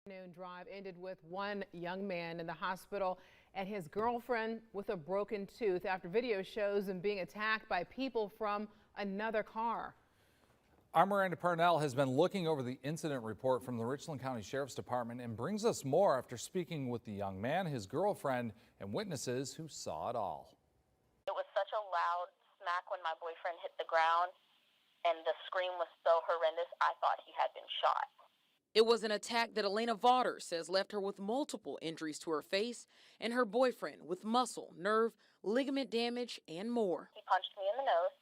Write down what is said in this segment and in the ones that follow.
Noon drive ended with one young man in the hospital and his girlfriend with a broken tooth after video shows him being attacked by people from another car. Our Miranda Parnell has been looking over the incident report from the Richland County Sheriff's Department and brings us more after speaking with the young man, his girlfriend, and witnesses who saw it all. It was such a loud smack when my boyfriend hit the ground, and the scream was so horrendous, I thought he had been shot. It was an attack that Elena Vaughter says left her with multiple injuries to her face and her boyfriend with muscle, nerve, ligament damage, and more. He punched me in the nose,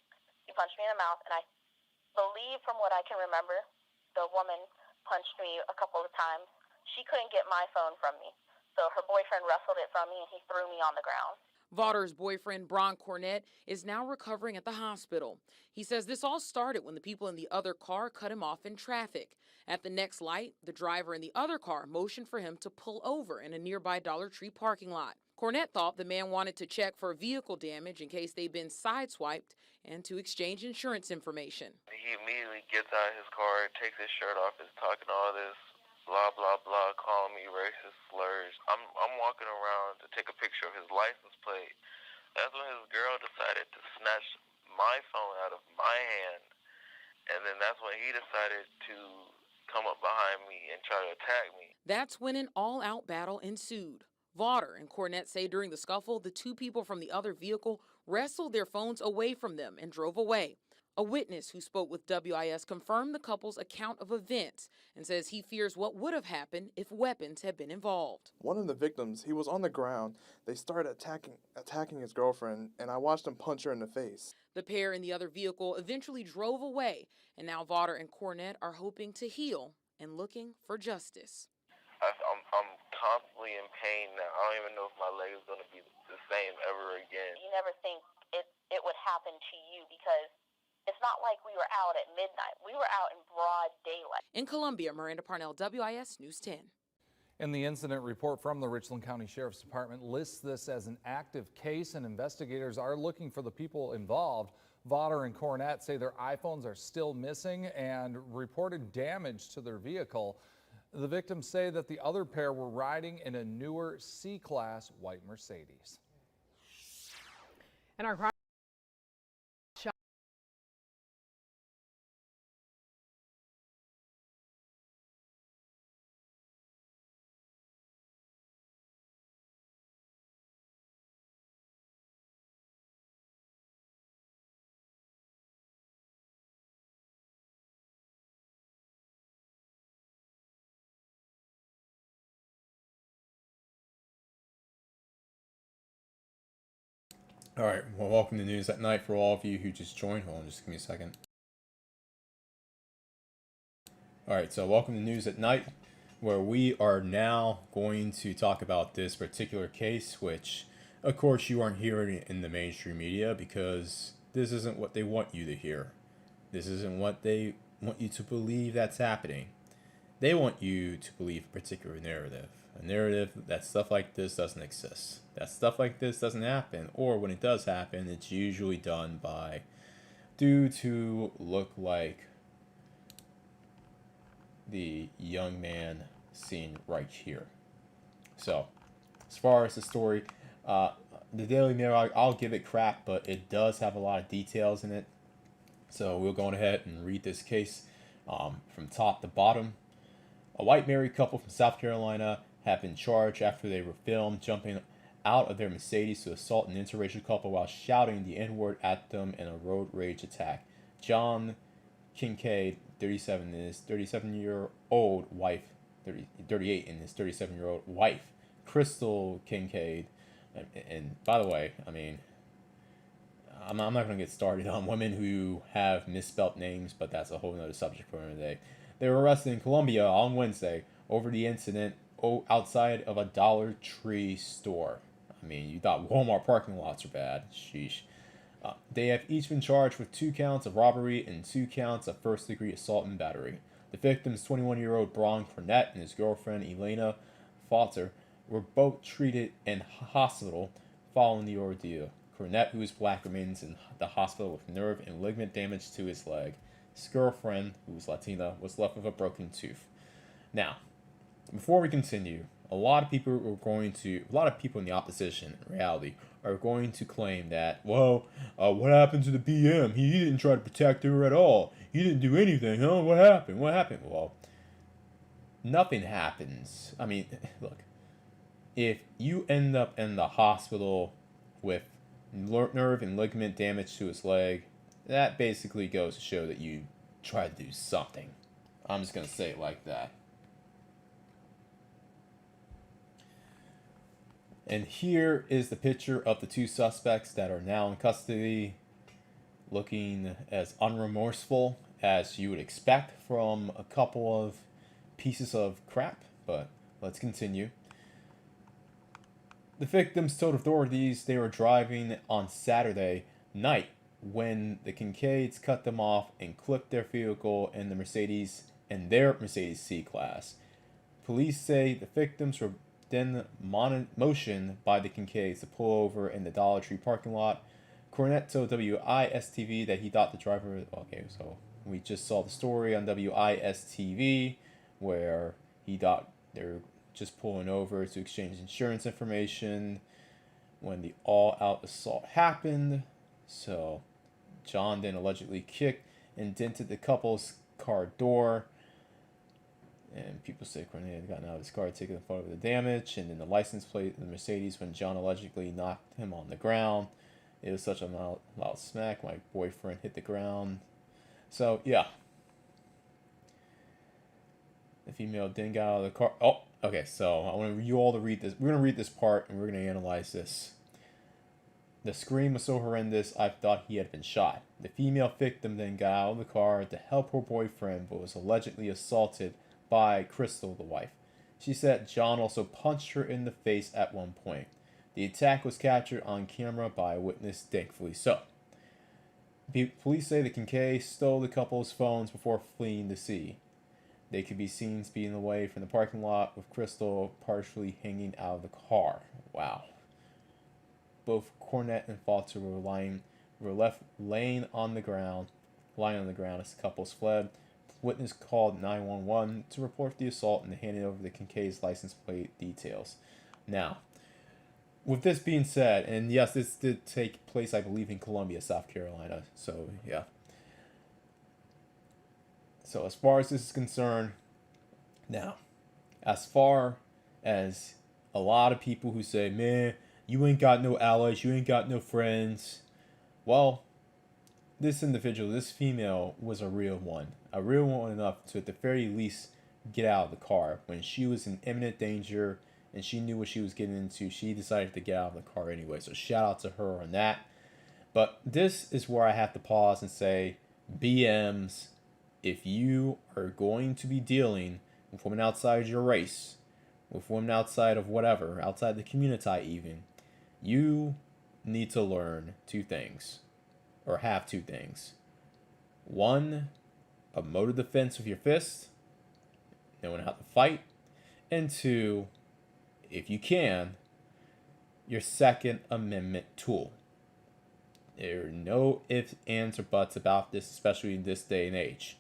he punched me in the mouth, and I believe from what I can remember, the woman punched me a couple of times. She couldn't get my phone from me, so her boyfriend wrestled it from me and he threw me on the ground. Vaughter's boyfriend, Bron Cornett, is now recovering at the hospital. He says this all started when the people in the other car cut him off in traffic. At the next light, the driver in the other car motioned for him to pull over in a nearby Dollar Tree parking lot. Cornett thought the man wanted to check for vehicle damage in case they'd been sideswiped and to exchange insurance information. He immediately gets out of his car, takes his shirt off, is talking all this blah, blah, blah, calling me racist slurs. I'm walking around to take a picture of his license plate. That's when his girl decided to snatch my phone out of my hand. And then that's when he decided to come up behind me and try to attack me. That's when an all-out battle ensued. Vaughter and Cornett say during the scuffle, the two people from the other vehicle wrestled their phones away from them and drove away. A witness who spoke with WIS confirmed the couple's account of events and says he fears what would have happened if weapons had been involved. One of the victims, he was on the ground. They started attacking his girlfriend, and I watched him punch her in the face. The pair in the other vehicle eventually drove away, and now Vaughter and Cornett are hoping to heal and looking for justice. I'm constantly in pain now. I don't even know if my leg is going to be the same ever again. You never think it would happen to you because it's not like we were out at midnight. We were out in broad daylight. In Columbia, Miranda Parnell, WIS News 10. And the incident report from the Richland County Sheriff's Department lists this as an active case, and investigators are looking for the people involved. Vaughter and Cornett say their iPhones are still missing and reported damage to their vehicle. The victims say that the other pair were riding in a newer C-Class white Mercedes. And our All right, well, welcome to News at Night for all of you who just joined. Hold on, just give me a second. All right, so welcome to News at Night, where we are now going to talk about this particular case, which, of course, you aren't hearing in the mainstream media because this isn't what they want you to hear. This isn't what they want you to believe that's happening. They want you to believe a particular narrative. A narrative that stuff like this doesn't exist. That stuff like this doesn't happen. Or when it does happen, it's usually done by dudes who look like the young man seen right here. So, as far as the story, the Daily Mirror, I'll give it crap, but it does have a lot of details in it. So we'll go ahead and read this case from top to bottom. A white married couple from South Carolina have been charged after they were filmed jumping out of their Mercedes to assault an interracial couple while shouting the N-word at them in a road rage attack. John Kingkade, 37, and his 37-year-old wife, 38, and his 37-year-old wife, Crystal Kingkade. And by the way, I mean, I'm not going to get started on women who have misspelt names, but that's a whole nother subject for another day. They were arrested in Columbia on Wednesday over the incident outside of a Dollar Tree store. I mean, you thought Walmart parking lots are bad. Sheesh. They have each been charged with 2 counts of robbery and 2 counts of first-degree assault and battery. The victims, 21-year-old Bron Cornett and his girlfriend Elena Vaughter, were both treated in hospital following the ordeal. Cornett, who is black, remains in the hospital with nerve and ligament damage to his leg. His girlfriend, who is Latina, was left with a broken tooth. Now, before we continue, a lot of people in the opposition, in reality, are going to claim that, well, what happened to the BM? He didn't try to protect her at all. He didn't do anything, huh? What happened? What happened? Well, nothing happens. I mean, look, if you end up in the hospital with nerve and ligament damage to his leg, that basically goes to show that you tried to do something. I'm just going to say it like that. And here is the picture of the two suspects that are now in custody, looking as unremorseful as you would expect from a couple of pieces of crap, but let's continue. The victims told authorities they were driving on Saturday night when the Kinkades cut them off and clipped their vehicle in their Mercedes C-Class. Police say the victims were then motioned by the Kinkades to pull over in the Dollar Tree parking lot. Cornett told WIS-TV that he thought the driver... Okay, so we just saw the story on WIS-TV where he thought they were just pulling over to exchange insurance information when the all-out assault happened. So John then allegedly kicked and dented the couple's car door. And people say Cornett had gotten out of his car, taking a photo of the damage, and then the license plate of the Mercedes when John allegedly knocked him on the ground. It was such a loud smack. My boyfriend hit the ground. So, yeah. The female then got out of the car. Oh, okay, so I want you all to read this. We're going to read this part, and we're going to analyze this. The scream was so horrendous, I thought he had been shot. The female victim then got out of the car to help her boyfriend, but was allegedly assaulted by Crystal, the wife. She said John also punched her in the face at one point. The attack was captured on camera by a witness, thankfully so. Police say the Kingkade stole the couple's phones before fleeing the scene. They could be seen speeding away from the parking lot with Crystal partially hanging out of the car. Wow. Both Cornett and Falter were left laying on the ground as the couples fled. Witness called 911 to report the assault and handed over the Kinkade's license plate details. Now, with this being said, and yes, this did take place, I believe, in Columbia, South Carolina. So, yeah. So, as far as this is concerned, now, as far as a lot of people who say, man, you ain't got no allies, you ain't got no friends. Well, this individual, this female, was a real one enough to at the very least get out of the car. When she was in imminent danger and she knew what she was getting into, she decided to get out of the car anyway. So shout out to her on that. But this is where I have to pause and say, BMs, if you are going to be dealing with women outside your race, with women outside of whatever, outside the community even, you need to learn two things, or have two things. One, a mode of defense with your fist, knowing how to fight. And two, if you can, your Second Amendment tool. There are no ifs, ands, or buts about this, especially in this day and age.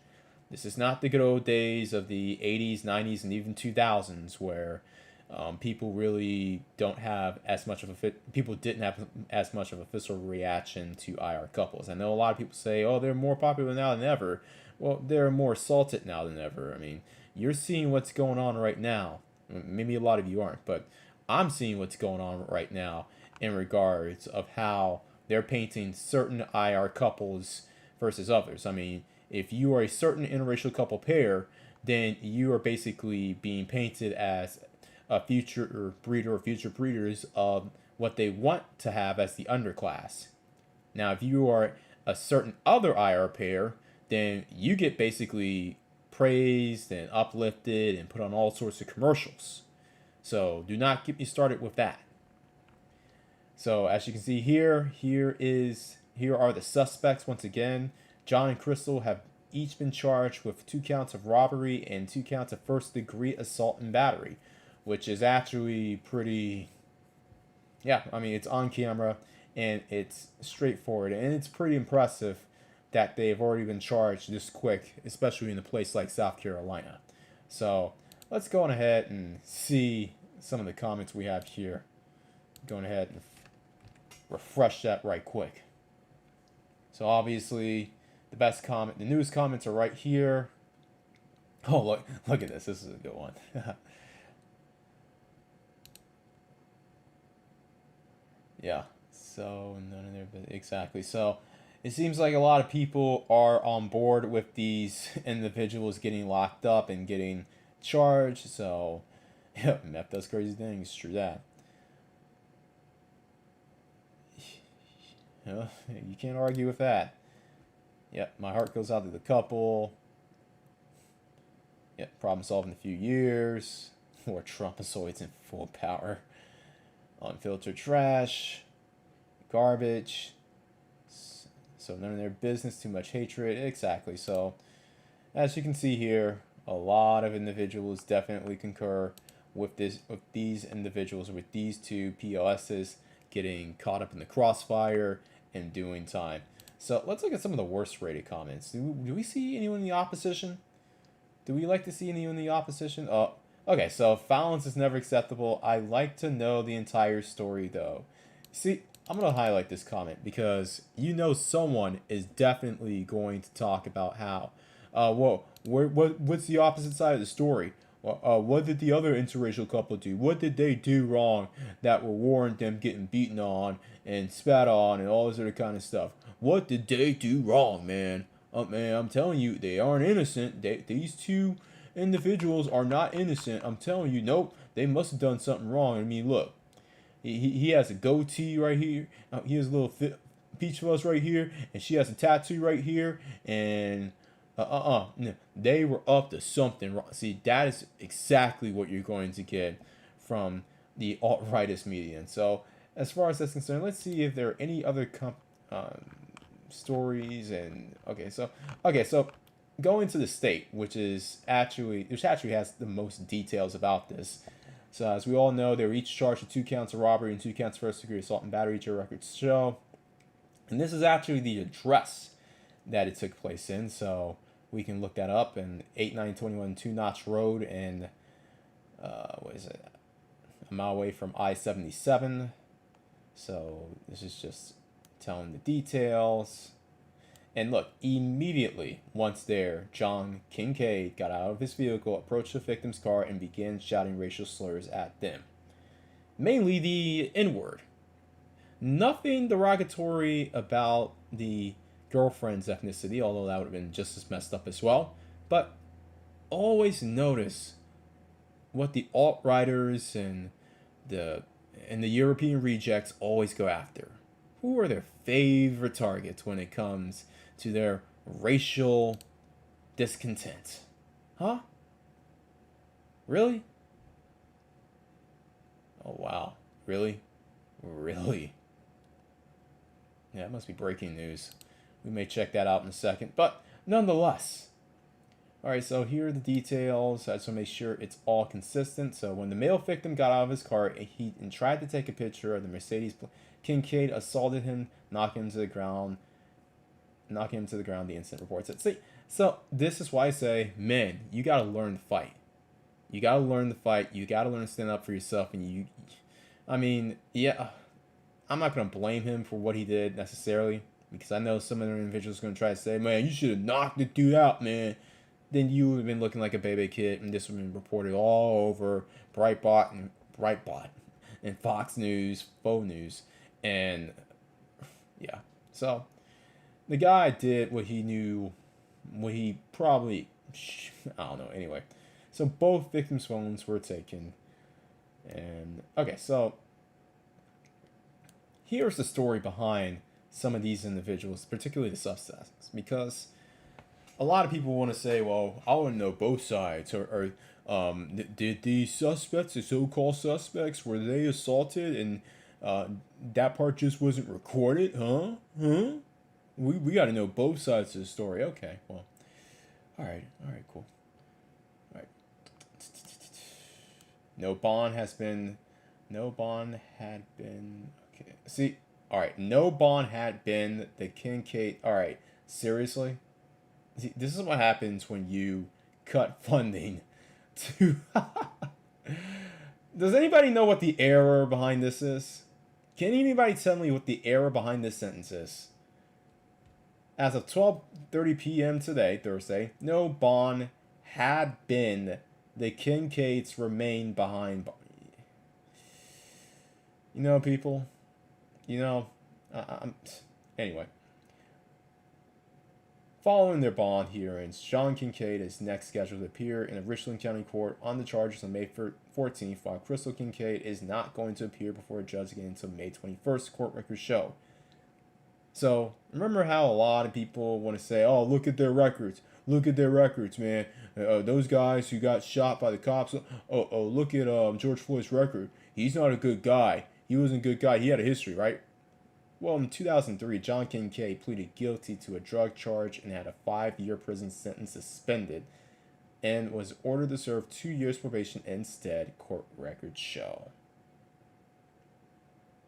This is not the good old days of the 80s, 90s, and even 2000s where people really don't have as much of people didn't have as much of a visceral reaction to IR couples. I know a lot of people say, oh, they're more popular now than ever. Well, they're more assaulted now than ever. I mean, you're seeing what's going on right now. Maybe a lot of you aren't, but I'm seeing what's going on right now in regards of how they're painting certain IR couples versus others. I mean, if you are a certain interracial couple pair, then you are basically being painted as a future breeder or future breeders of what they want to have as the underclass. Now, if you are a certain other IR pair, then you get basically praised and uplifted and put on all sorts of commercials. So do not get me started with that. So as you can see here are the suspects once again. John and Crystal have each been charged with 2 counts of robbery and 2 counts of first-degree assault and battery, which is actually pretty, yeah, I mean, it's on camera and it's straightforward, and it's pretty impressive that they've already been charged this quick, especially in a place like South Carolina. So let's go on ahead and see some of the comments we have here. Going ahead and refresh that right quick. So obviously, the newest comments are right here. Oh, look at this. This is a good one. Yeah. So none of their exactly. So it seems like a lot of people are on board with these individuals getting locked up and getting charged. So yeah, meth does crazy things. True that. You can't argue with that. Yep, my heart goes out to the couple. Yep, problem solved in a few years. More Trumposoids in full power. Unfiltered trash. Garbage. So none of their business, too much hatred. Exactly. So as you can see here, a lot of individuals definitely concur with these individuals, with these two POSs getting caught up in the crossfire and doing time. So let's look at some of the worst rated comments. Do we see anyone in the opposition? Do we like to see anyone in the opposition? Oh, okay, so violence is never acceptable. I like to know the entire story, though. See, I'm going to highlight this comment because you know someone is definitely going to talk about how, what's the opposite side of the story? What did the other interracial couple do? What did they do wrong that will warrant them getting beaten on and spat on and all this other kind of stuff? What did they do wrong, man? Man, I'm telling you, they aren't innocent. These two individuals are not innocent. I'm telling you, nope, they must have done something wrong. I mean, look, he has a goatee right here. He has a little peach fuzz right here, and she has a tattoo right here, and they were up to something wrong. See, that is exactly what you're going to get from the alt-rightist media. And so, as far as that's concerned, let's see if there are any other stories. And so going to the state, which actually has the most details about this. So as we all know, they were each charged with 2 counts of robbery and 2 counts of first-degree assault and battery, to records show. And this is actually the address that it took place in. So we can look that up. And 8921 Two Notch Road, and what is it? A mile away from I-77. So this is just telling the details. And look, immediately once there, John Kingkade got out of his vehicle, approached the victim's car, and began shouting racial slurs at them. Mainly the N-word. Nothing derogatory about the girlfriend's ethnicity, although that would have been just as messed up as well. But always notice what the alt-righters and the European rejects always go after. Who are their favorite targets when it comes to their racial discontent? Huh? Really? Oh, wow. Really? Really? Yeah, that must be breaking news. We may check that out in a second. But nonetheless. Alright, so here are the details. I just want to make sure it's all consistent. So when the male victim got out of his car, he tried to take a picture of the Mercedes. Kingkade assaulted him, knocking him to the ground. The incident reports it. See, so this is why I say, men, you gotta learn to fight. You gotta learn to fight. You gotta learn to stand up for yourself. And yeah, I'm not gonna blame him for what he did necessarily, because I know some other individuals are gonna try to say, man, you should have knocked the dude out, man. Then you would have been looking like a baby kid, and this would have been reported all over Breitbart and Fox News, faux news. And yeah, so the guy did what he knew, what he probably, I don't know, anyway. So both victims' phones were taken. And okay, so here's the story behind some of these individuals, particularly the suspects, because a lot of people want to say, well, I want to know both sides, or did the suspects, the so-called suspects, were they assaulted and that part just wasn't recorded, huh? We got to know both sides of the story. Okay, well, all right, cool. All right. No bond had been. Okay. See, all right. No bond had been. The Kingkade. All right. Seriously. See, this is what happens when you cut funding to... Does anybody know what the error behind this is? Can anybody tell me what the error behind this sentence is? As of 12:30 p.m. today, Thursday, no bond had been. The Kinkades remain behind. You know, people. You know, anyway. Following their bond hearings, John Kingkade is next scheduled to appear in a Richland County Court on the charges on May 14th, while Crystal Kingkade is not going to appear before a judge again until May 21st, court records show. So, remember how a lot of people want to say, oh, look at their records. Look at their records, man. Those guys who got shot by the cops. Oh, look at George Floyd's record. He's not a good guy. He wasn't a good guy. He had a history, right? Well, in 2003, John Kingkade pleaded guilty to a drug charge and had a 5-year prison sentence suspended and was ordered to serve 2 years probation instead, court records show.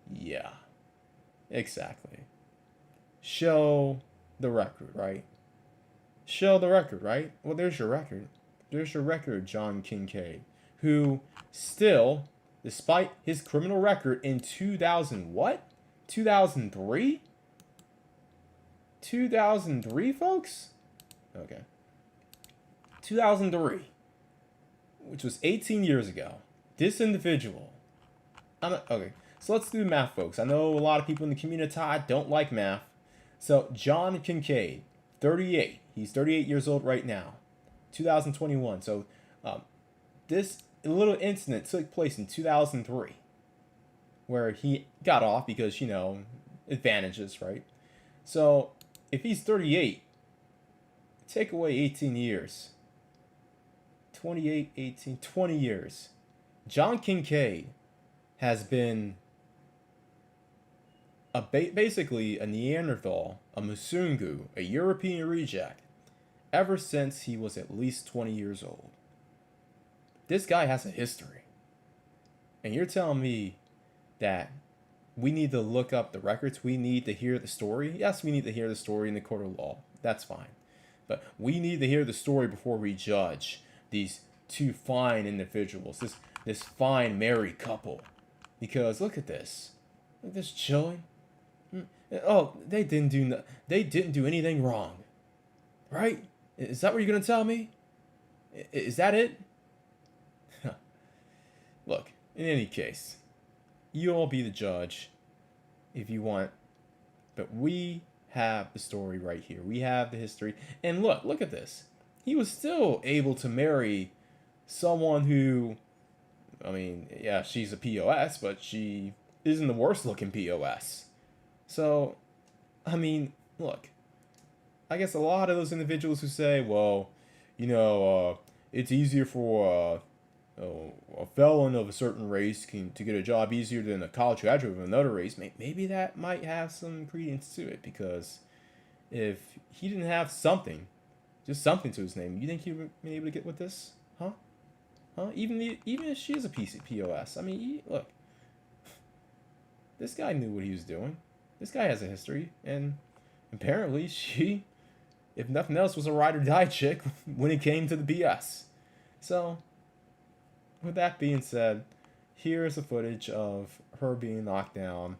Yeah, exactly. Show the record, right? Show the record, right? Well, there's your record. There's your record, John Kingkade, who still, despite his criminal record in 2000, what? 2003? 2003, folks? Okay. 2003, which was 18 years ago. This individual. Okay, so let's do the math, folks. I know a lot of people in the community don't like math. So, John Kingkade, 38. He's 38 years old right now. 2021. So, this little incident took place in 2003. Where he got off because, you know, advantages, right? So, if he's 38, take away 18 years. 28, 18, 20 years. John Kingkade has been basically a Neanderthal, a Musungu, a European reject, ever since he was at least 20 years old. This guy has a history. And you're telling me that we need to look up the records, we need to hear the story? Yes, we need to hear the story in the court of law. That's fine. But we need to hear the story before we judge these two fine individuals, this fine married couple. Because look at this. Look at this chilling. Oh, they didn't do anything wrong. Right? Is that what you're going to tell me? Is that it? Look, in any case, you all be the judge if you want. But we have the story right here. We have the history. And look at this. He was still able to marry someone who, I mean, yeah, she's a POS, but she isn't the worst looking POS. So, I mean, look, I guess a lot of those individuals who say, well, you know, it's easier for a felon of a certain race to get a job easier than a college graduate of another race, maybe that might have some credence to it, because if he didn't have something, just something to his name, you think he would be able to get with this? Huh? Even if she is a POS. I mean, look, this guy knew what he was doing. This guy has a history, and apparently she, if nothing else, was a ride or die chick when it came to the BS. So, with that being said, here's the footage of her being knocked down.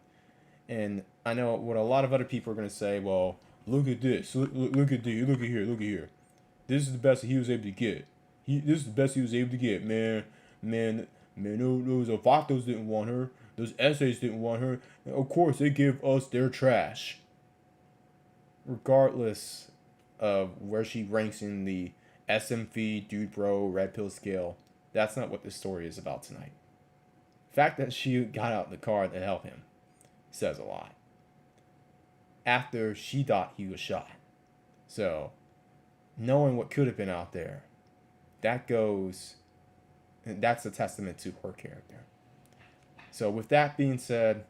And I know what a lot of other people are going to say, well, look at this, look at here. This is the best he was able to get. This is the best he was able to get, man. Those Vatos didn't want her. Those essays didn't want her. Of course, they give us their trash. Regardless of where she ranks in the SMV, dude bro, red pill scale, that's not what this story is about tonight. The fact that she got out of the car to help him says a lot. After she thought he was shot. So, knowing what could have been out there, that's a testament to her character. So with that being said,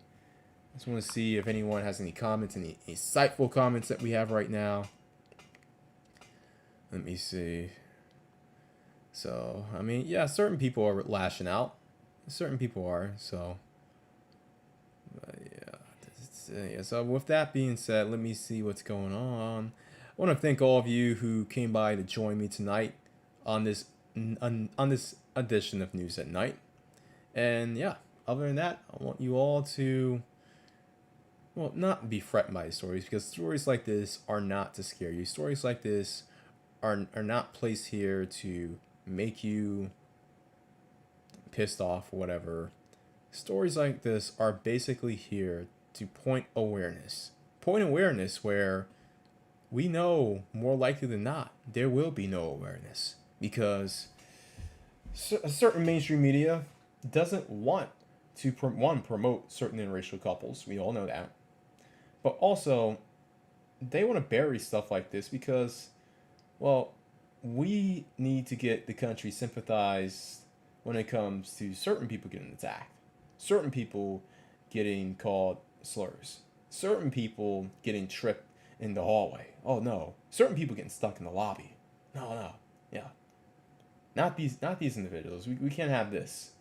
I just want to see if anyone has any comments, any insightful comments that we have right now. Let me see. So, I mean, yeah, certain people are lashing out. Certain people are, so. But yeah. So with that being said, let me see what's going on. I want to thank all of you who came by to join me tonight on this on this edition of News at Night. And yeah, other than that, I want you all to, well, not be frightened by stories, because stories like this are not to scare you. Stories like this are not placed here to make you pissed off or whatever. Stories like this are basically here to point awareness. Point awareness where we know more likely than not there will be no awareness, because a certain mainstream media doesn't want to promote certain interracial couples. We all know that. But also, they want to bury stuff like this because, well, we need to get the country sympathized when it comes to certain people getting attacked, certain people getting called slurs, certain people getting tripped in the hallway. Oh no, certain people getting stuck in the lobby. No, yeah. Not these individuals. We can't have this.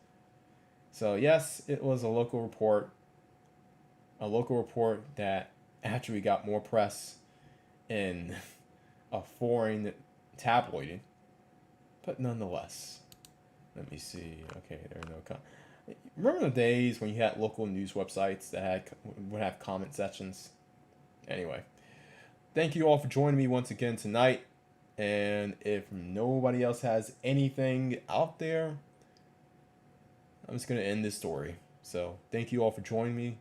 So yes, it was a local report that actually got more press in a foreign tabloid, but nonetheless, let me see. Okay, there are no remember the days when you had local news websites that would have comment sections? Anyway, thank you all for joining me once again tonight. And if nobody else has anything out there, I'm just going to end this story. So thank you all for joining me.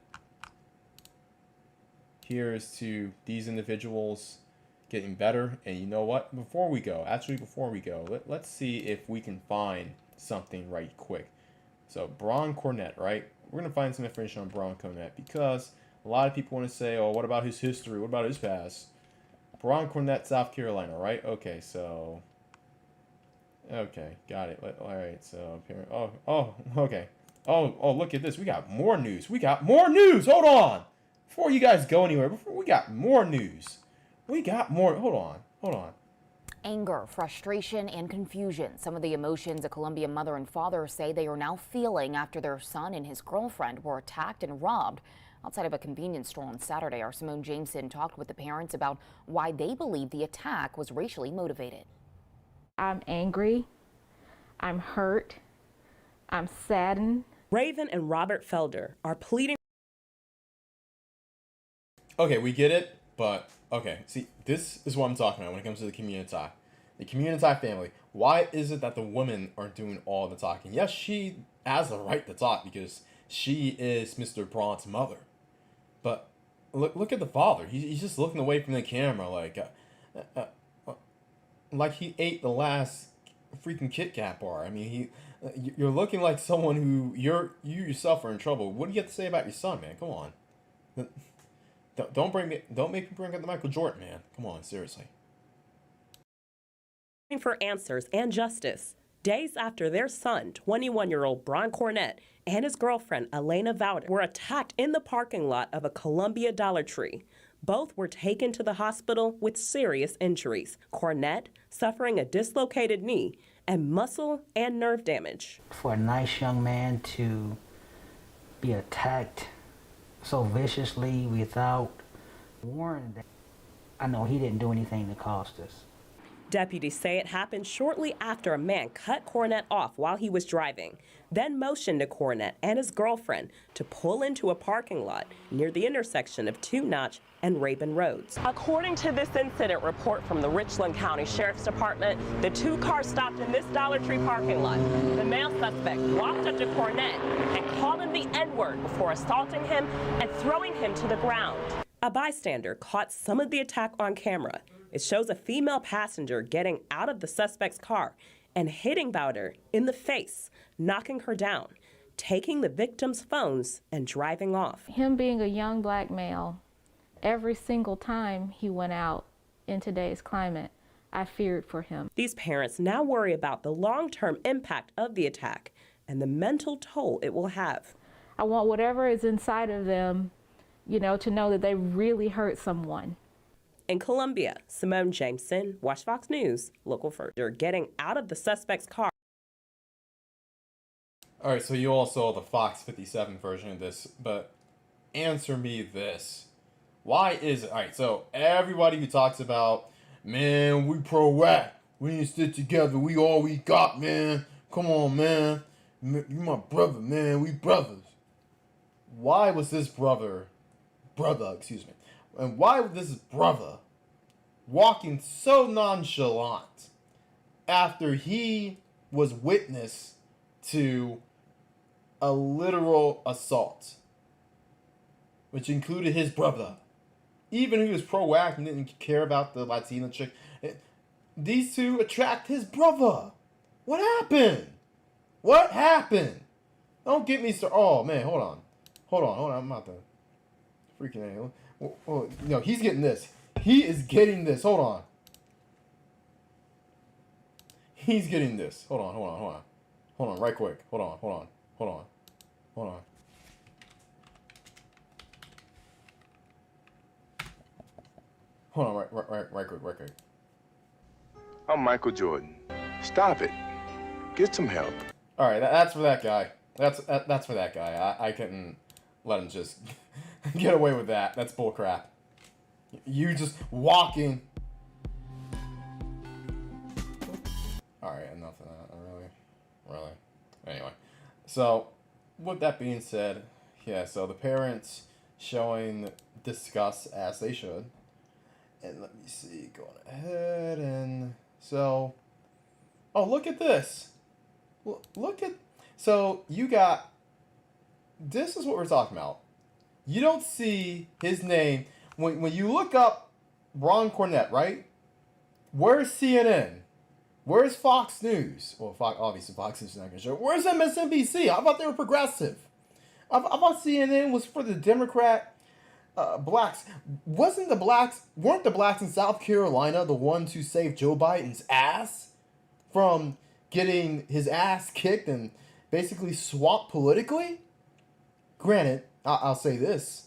Here's to these individuals getting better. And you know what? Before we go, let's see if we can find something right quick. So Bron Cornett, right? We're going to find some information on Bron Cornett, because a lot of people want to say, oh, what about his history? What about his past? Bron Cornett, South Carolina, right? Okay, so... Okay, got it. All right, so... Okay. Oh, look at this. We got more news. Hold on! Before you guys go anywhere, we got more news. Hold on. Anger, frustration, and confusion. Some of the emotions a Colombian mother and father say they are now feeling after their son and his girlfriend were attacked and robbed outside of a convenience store on Saturday. Our Simone Jameson talked with the parents about why they believe the attack was racially motivated. I'm angry. I'm hurt. I'm saddened. Raven and Robert Felder are pleading. Okay, we get it, but okay, see, this is what I'm talking about when it comes to the community. The community family. Why is it that the women are doing all the talking? Yes, she has the right to talk because she is Mr. Bron's mother. But look at the father. He's just looking away from the camera like he ate the last freaking Kit Kat bar. I mean, you're looking like someone who you yourself are in trouble. What do you have to say about your son, man? Come on. Don't make me bring up the Michael Jordan, man. Come on, seriously. For answers and justice days after their son, 21-year-old Bron Cornett, and his girlfriend, Elena Vauder, were attacked in the parking lot of a Columbia Dollar Tree. Both were taken to the hospital with serious injuries. Cornett suffering a dislocated knee and muscle and nerve damage. For a nice young man to be attacked so viciously without warning, I know he didn't do anything to cause this. Deputies say it happened shortly after a man cut Cornett off while he was driving, then motioned to Cornett and his girlfriend to pull into a parking lot near the intersection of Two Notch and Rabin Roads. According to this incident report from the Richland County Sheriff's Department, the two cars stopped in this Dollar Tree parking lot. The male suspect walked up to Cornett and called him the N-word before assaulting him and throwing him to the ground. A bystander caught some of the attack on camera. It shows a female passenger getting out of the suspect's car and hitting Vauder in the face, knocking her down, taking the victim's phones and driving off. Him being a young black male, every single time he went out in today's climate, I feared for him. These parents now worry about the long-term impact of the attack and the mental toll it will have. I want whatever is inside of them, to know that they really hurt someone. In Columbia, Simone Jameson, Watch Fox News, local first. They're getting out of the suspect's car. All right, so you all saw the Fox 57 version of this, but answer me this. Why is it? All right, so everybody who talks about, man, we pro-whack, We need to stick together. We all we got, man. Come on, man. You my brother, man. We brothers. Why was this brother, excuse me, and why was this brother walking so nonchalant after he was witness to a literal assault, which included his brother? Even he was proactive and didn't care about the Latina chick. These two attract his brother. What happened? What happened? Don't get me started. Oh, man, hold on. I'm about to freaking angle. Oh, no, he's getting this. He is getting this. Hold on. He's getting this. Hold on, right quick. Hold on. Right quick. I'm Michael Jordan. Stop it. Get some help. All right, that's for that guy. That's for that guy. I couldn't let him just get away with that. That's bullcrap. You just walking. All right, enough of that. Really. Anyway, so with that being said, yeah. So the parents showing disgust as they should. And let me see, going ahead and so, oh, look at this. Look at, so you got, this is what we're talking about. You don't see his name. When you look up Bron Cornett, right? Where's CNN? Where's Fox News? Well, obviously Fox News is not going to show. Where's MSNBC? I thought they were progressive. I thought CNN was for the Democrat blacks. Weren't the blacks in South Carolina the ones who saved Joe Biden's ass from getting his ass kicked and basically swamped politically? Granted, I'll say this.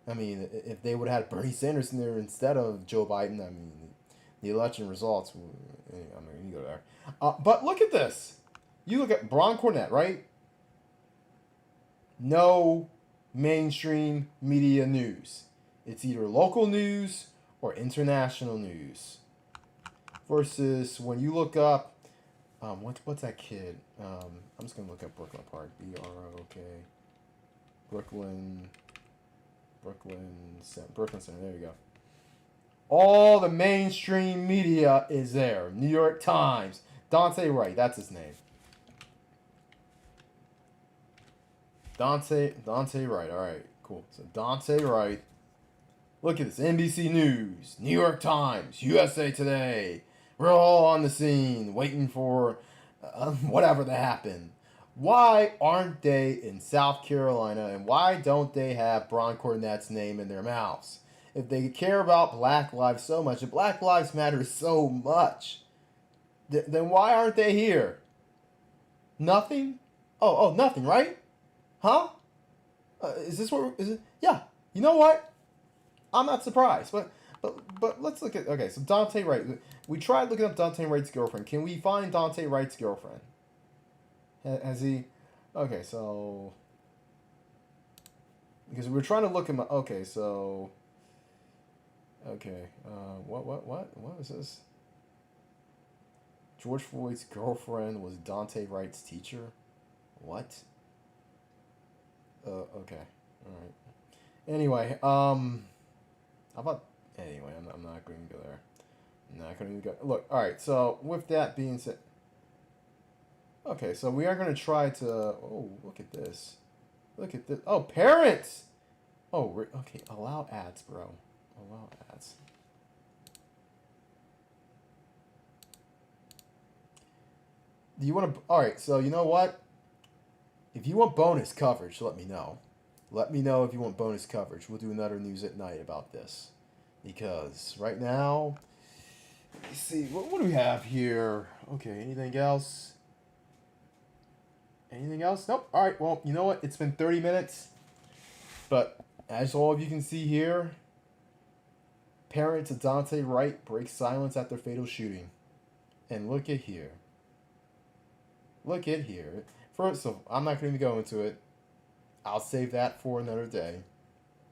I mean, if they would have had Bernie Sanders in there instead of Joe Biden, I mean, the election results, I mean, you go there. But look at this. You look at Bron Cornett, right? No mainstream media news. It's either local news or international news. Versus when you look up, what's that kid? I'm just gonna look up Brooklyn Park. BROK. Brooklyn Center. There you go. All the mainstream media is there. New York Times. Daunte Wright. That's his name. Daunte Wright. All right, cool. So Daunte Wright. Look at this. NBC News, New York Times, USA Today. We're all on the scene waiting for whatever to happen. Why aren't they in South Carolina, and why don't they have Bron Cornett's name in their mouths? If they care about Black Lives so much, if Black Lives Matter so much, then why aren't they here? Nothing? Oh, nothing, right? Huh? Is this what? Is it? Yeah. You know what? I'm not surprised, but let's look at. Okay, so Daunte Wright. We tried looking up Daunte Wright's girlfriend. Can we find Daunte Wright's girlfriend? Has he? Okay, so because we're trying to look him up. Okay, so. Okay. What was this? George Floyd's girlfriend was Daunte Wright's teacher. What? Okay. All right. Anyway, how about, anyway, I'm not going to go there. I'm not going to go, look, all right, so with that being said, okay, so we are going to try to, oh, look at this. Look at this. Oh, parents! Oh, okay, allow ads, bro. Allow ads. Do you want to, all right, so you know what? If you want bonus coverage, let me know. Let me know if you want bonus coverage. We'll do another news at night about this. Because right now, let me see. What do we have here? Okay, anything else? Anything else? Nope. All right, well, you know what? It's been 30 minutes. But as all of you can see here, parents of Daunte Wright break silence after fatal shooting. And look at here. Look at here. First of all, I'm not going to go into it. I'll save that for another day.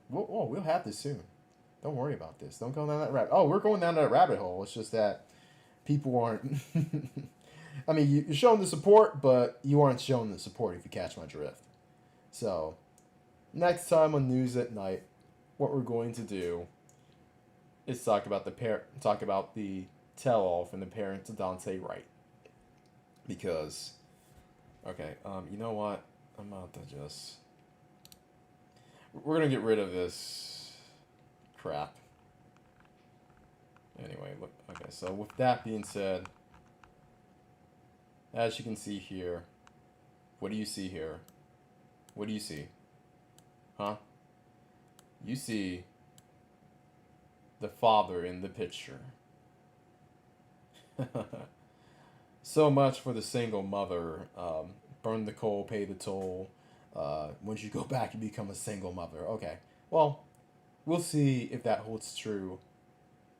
We'll have this soon. Don't worry about this. Don't go down that rabbit. Oh, we're going down that rabbit hole. It's just that people aren't. I mean, you're showing the support, but you aren't showing the support, if you catch my drift. So, next time on News at Night, what we're going to do is talk about the tell-all from the parents of Daunte Wright. Because, okay, you know what? I'm about to just... We're going to get rid of this crap. Anyway, look, okay, so with that being said, as you can see here, what do you see here? What do you see? Huh? You see the father in the picture. So much for the single mother. Burn the coal, pay the toll. Once you go back, you become a single mother. Okay, well, we'll see if that holds true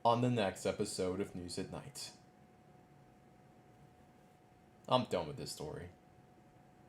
on the next episode of News at Night. I'm done with this story.